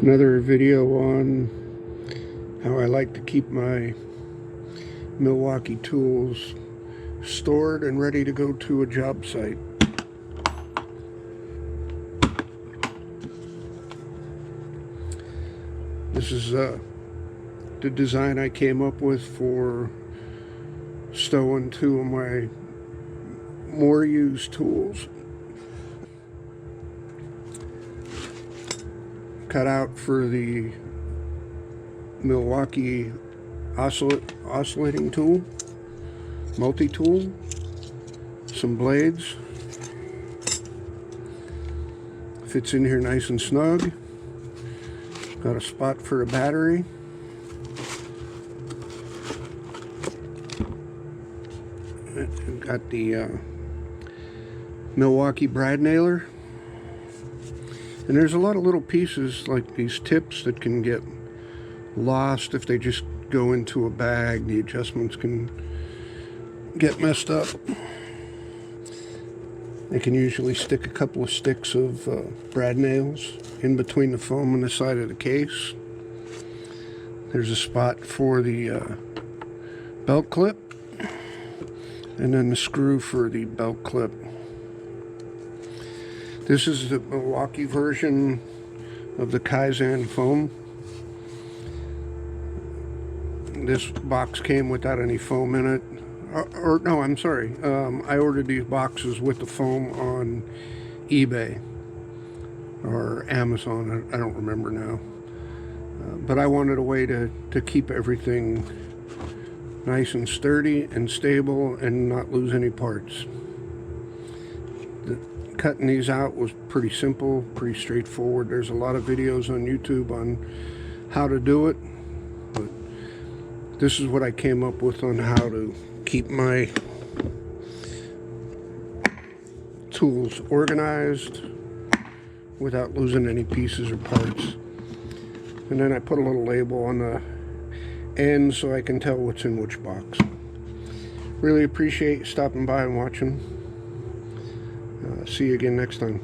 Another video on how I like to keep my Milwaukee tools stored and ready to go to a job site. This is the design I came up with for stowing two of my more used tools. Cut out for the Milwaukee oscillating tool, Mult-tool, some blades. Fits in here nice and snug. Got a spot for a battery. Got the Milwaukee brad nailer. And there's a lot of little pieces like these tips that can get lost if they just go into a bag. The adjustments can get messed up. They can usually stick a couple of sticks of brad nails in between the foam and the side of the case. There's a spot for the belt clip, and then the screw for the belt clip. This is the Milwaukee version of the Kaizen foam. This box came without any foam in it. Or no, I'm sorry. I ordered these boxes with the foam on eBay or Amazon. I don't remember now. But I wanted a way to keep everything nice and sturdy and stable and not lose any parts. Cutting these out was pretty simple, pretty straightforward. There's a lot of videos on YouTube on how to do it, but this is what I came up with on how to keep my tools organized without losing any pieces or parts. And then I put a little label on the end so I can tell what's in which box. Really appreciate you stopping by and watching. See you again next time.